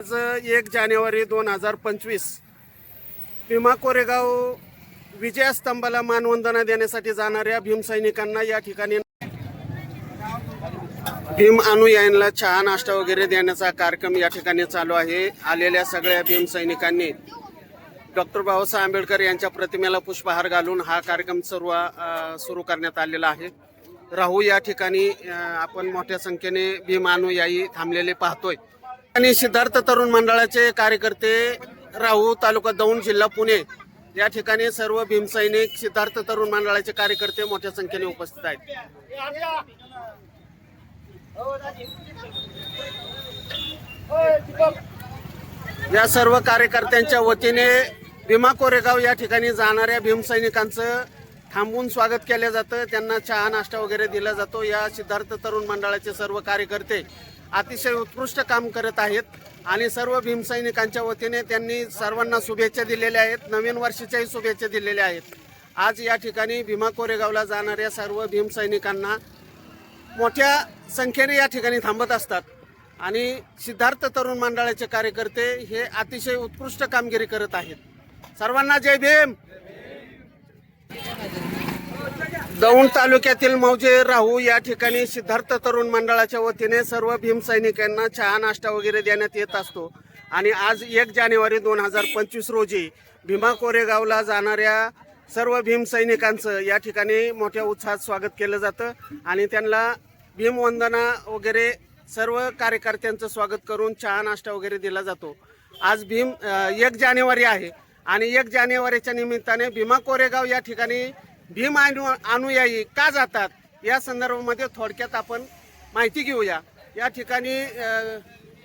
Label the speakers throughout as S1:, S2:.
S1: आज 1 जानेवारी 2025 भीमा कोरेगाव विजयस्तंभाला मानवंदना देण्यासाठी जाणाऱ्या भीमसैनिकांना या ठिकाणी भीम अनुयायांना चहा नाश्ता वगैरे देण्याचा कार्यक्रम या ठिकाणी चालू आहे। आलेल्या सगळ्या भीमसैनिकांनी डॉक्टर बाबासाहेब आंबेडकर यांच्या प्रतिमेला पुष्पहार घालून हा कार्यक्रम सुरू करण्यात आलेला आहे। राहू या ठिकाणी आपण मोठ्या संख्येने भीम अनुयायी थांबलेले पाहतोय आणि सिद्धार्थ तरुण मंडळाचे कार्यकर्ते राहू तालुका दौंड जिल्हा पुणे या ठिकाणी सर्व भीमसैनिक सिद्धार्थ तरुण मंडळाचे कार्यकर्ते मोठ्या संख्येने उपस्थित आहेत। या सर्व कार्यकर्त्यांच्या वतीने भीमा कोरेगाव या ठिकाणी जाणाऱ्या भीमसैनिकांचं थांबून स्वागत केलं जातं, त्यांना चहा नाश्ता वगैरे दिला जातो। या सिद्धार्थ तरुण मंडळाचे सर्व कार्यकर्ते अतिशय उत्कृष्ट काम करत आहेत आणि सर्व भीमसैनिकांच्या वतीने त्यांनी सर्वांना शुभेच्छा दिलेल्या आहेत, नवीन वर्षाच्याही शुभेच्छा दिलेल्या आहेत। आज या ठिकाणी भीमा कोरेगावला जाणाऱ्या सर्व भीमसैनिकांना मोठ्या संख्येने या ठिकाणी थांबत असतात आणि सिद्धार्थ तरुण मंडळाचे कार्यकर्ते हे अतिशय उत्कृष्ट कामगिरी करत आहेत। सर्वांना जय भीम। दौंड तालुक्यातील मौजे राहू या ठिकाणी सिद्धार्थ तरुण मंडळाच्या वतीने सर्व भीमसैनिकांना चहा नाश्ता वगैरे देण्यात येत असतो आणि आज 1 जानेवारी 2025 रोजी भीमा कोरेगावला जाणाऱ्या सर्व भीमसैनिकांचं या ठिकाणी मोठ्या उत्साहात स्वागत केलं जातं आणि त्यांना भीमवंदना वगैरे सर्व कार्यकर्त्यांचं स्वागत करून चहा नाश्ता वगैरे दिला जातो। आज 1 जानेवारी आहे आणि 1 जानेवारीच्या निमित्ताने भीमा कोरेगाव या ठिकाणी भीम अनुयायी का जातात या संदर्भामध्ये थोडक्यात आपण माहिती घेऊया। या ठिकाणी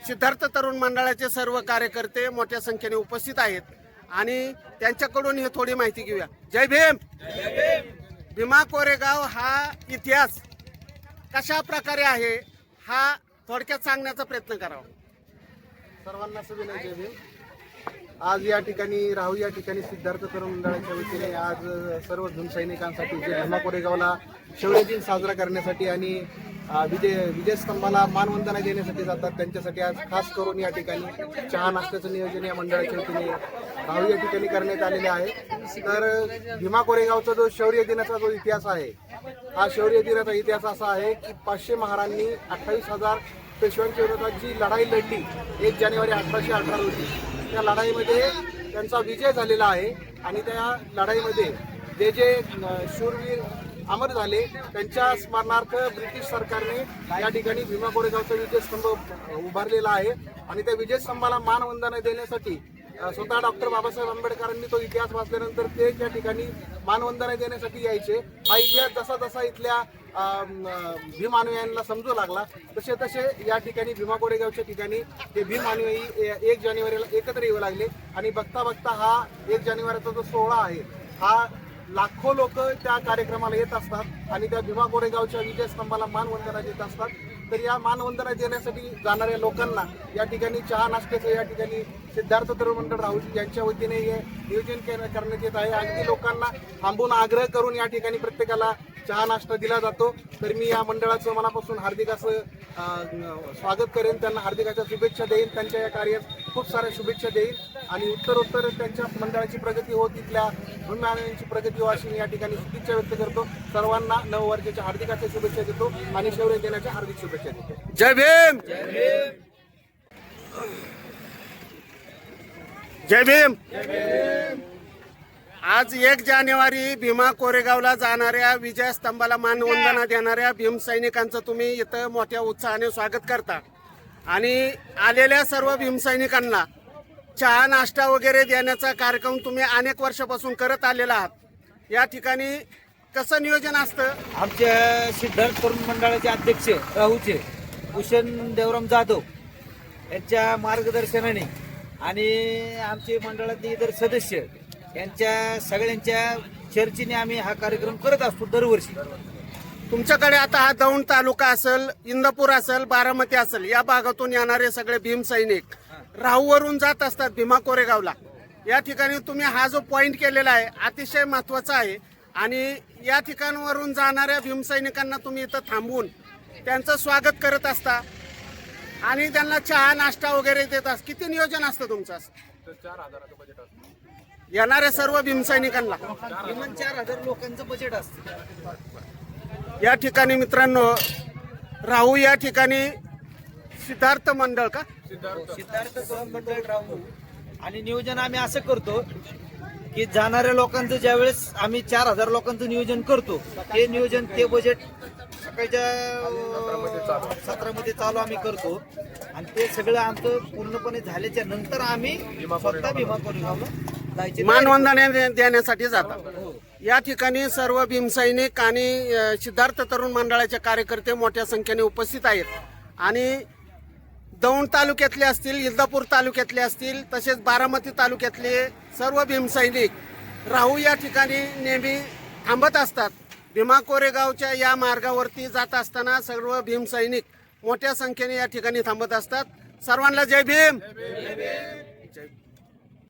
S1: सिद्धार्थ तरुण मंडळाचे सर्व कार्यकर्ते मोठ्या संख्येने उपस्थित आहेत आणि त्यांच्याकडून ही थोडी माहिती घेऊया। जय भीम। भीमा कोरेगाव हा इतिहास कशा प्रकारे आहे हा थोडक्यात सांगण्याचा प्रयत्न करावा।
S2: सर्वांना शुभेच्छा। जय भीम। आज या ठिकाणी राहू या ठिकाणी सिद्धार्थ तरुण मंडळाच्या वतीने आज सर्व भीमसैनिकांसाठी जे भीमा कोरेगावला शौर्य दिन साजरा करण्यासाठी आणि विजयस्तंभाला मानवंदना देण्यासाठी जातात त्यांच्यासाठी आज खास करून या ठिकाणी चहा नाश्त्याचं नियोजन या मंडळाच्या वतीने राहू या ठिकाणी करण्यात आलेले आहे। तर भीमा कोरेगावचा जो शौर्य दिनाचा जो इतिहास आहे हा शौर्य दिनाचा इतिहास असा आहे की 500 महारांनी 28,000 पेशव्यांच्या विरोधात जी लढाई लढली 1 जानेवारी 1818 रोजी, त्या लढाईमध्ये त्यांचा विजय झालेला आहे आणि त्या लढाईमध्ये जे जे शूरवीर अमर झाले त्यांच्या स्मरणार्थ ब्रिटिश सरकारने या ठिकाणी भीमा कोरेगावचा विजयस्तंभ उभारलेला आहे आणि त्या विजयस्तंभाला मानवंदना देण्यासाठी स्वतः डॉक्टर बाबासाहेब आंबेडकरांनी तो इतिहास वाचल्यानंतर ते त्या ठिकाणी मानवंदना देण्यासाठी यायचे। हा इतिहास जसा जसा इथल्या भीम अनुयायांना समजू लागला तसे तसे या ठिकाणी भीमा कोरेगावच्या ठिकाणी ते भीम अनुयायी 1 जानेवारीला एकत्र येऊ लागले आणि बघता बघता हा 1 जानेवारीचा जो सोहळा आहे हा लाखो लोक त्या कार्यक्रमाला येत असतात आणि त्या भीमा कोरेगावच्या विजयस्तंभाला मानवंदना देत असतात। तर या मानवंदना देण्यासाठी जाणाऱ्या लोकांना या ठिकाणी चहा नाश्त्याचं या ठिकाणी सिद्धार्थ तरुण मंडळ राहू यांच्या वतीने हे नियोजन करण्यात येत आहे। अगदी लोकांना थांबून आग्रह करून या ठिकाणी प्रत्येकाला चहा नाश्ता दिला जातो। तर मी या मंडळाचं मनापासून हार्दिक असं स्वागत करेन, त्यांना हार्दिक अशा शुभेच्छा देईन, त्यांच्या या कार्यात खूप साऱ्या शुभेच्छा देईन आणि उत्तरोत्तर त्यांच्या मंडळाची प्रगती होत इथल्या भीमयांची प्रगती हो अशी मी या ठिकाणी शुभेच्छा व्यक्त करतो। सर्वांना नववर्षाच्या हार्दिक अशा शुभेच्छा देतो आणि शौर्य दिनाच्या हार्दिक शुभेच्छा देतो।
S1: जय भीम। जय भीम। आज 1 जानेवारी भीमा कोरेगावला जाणाऱ्या विजयस्तंभाला मानवंदना देणाऱ्या भीमसैनिकांचं तुम्ही इथं मोठ्या उत्साहाने स्वागत करता आणि आलेल्या सर्व भीमसैनिकांना चहा नाश्ता वगैरे देण्याचा कार्यक्रम तुम्ही अनेक वर्षापासून करत आलेला आहात। या ठिकाणी कसं नियोजन असतं?
S3: आमच्या सिद्धार्थ तरुण मंडळाचे अध्यक्ष राहूचे भूषण देवराम जाधव यांच्या मार्गदर्शनाने आणि आमचे मंडळातले इतर सदस्य यांच्या सगळ्यांच्या चर्चेने आम्ही हा कार्यक्रम करत असतो दरवर्षी।
S1: तुमच्याकडे आता हा दौंड तालुका असेल, इंदापूर असेल, बारामती असेल या भागातून येणारे सगळे भीमसैनिक राहूवरून जात असतात भीमा कोरेगावला। या ठिकाणी तुम्ही हा जो पॉइंट केलेला आहे अतिशय महत्वाचा आहे आणि या ठिकाणावरून जाणाऱ्या भीमसैनिकांना तुम्ही इथं थांबवून त्यांचं स्वागत करत असता आणि त्यांना चहा नाश्ता वगैरे देतात. किती नियोजन असतं तुमचं असं?
S2: 4,000चं बजेट असतं.
S1: येणाऱ्या सर्व भीमसैनिकांना
S3: किमान 4,000 लोकांचं बजेट असतं.
S1: या ठिकाणी मित्रांनो राहू या ठिकाणी सिद्धार्थ मंडळ का
S3: सिद्धार्थ तरुण मंडळ राहू आणि नियोजन आम्ही असं करतो की जाणाऱ्या लोकांचं ज्यावेळेस आम्ही 4,000 लोकांचं नियोजन करतो ते नियोजन ते बजेट सकाळच्या 17 चालू आम्ही करतो आणि ते सगळं आमचं पूर्णपणे झाल्याच्या नंतर आम्ही स्वतः भीमा कोरेगावला जायचे
S1: मानवंदना देण्यासाठी जातात. या ठिकाणी सर्व भीमसैनिक आणि सिद्धार्थ तरुण मंडळाचे कार्यकर्ते मोठ्या संख्येने उपस्थित आहेत आणि दौंड तालुक्यातले असतील, इंदापूर तालुक्यातले असतील, तसेच बारामती तालुक्यातले सर्व भीमसैनिक राहू या ठिकाणी नेहमी थांबत असतात. भीमा कोरेगावच्या या मार्गावरती जात असताना सर्व भीमसैनिक मोठ्या संख्येने या ठिकाणी थांबत असतात. सर्वांना जय भीम. जय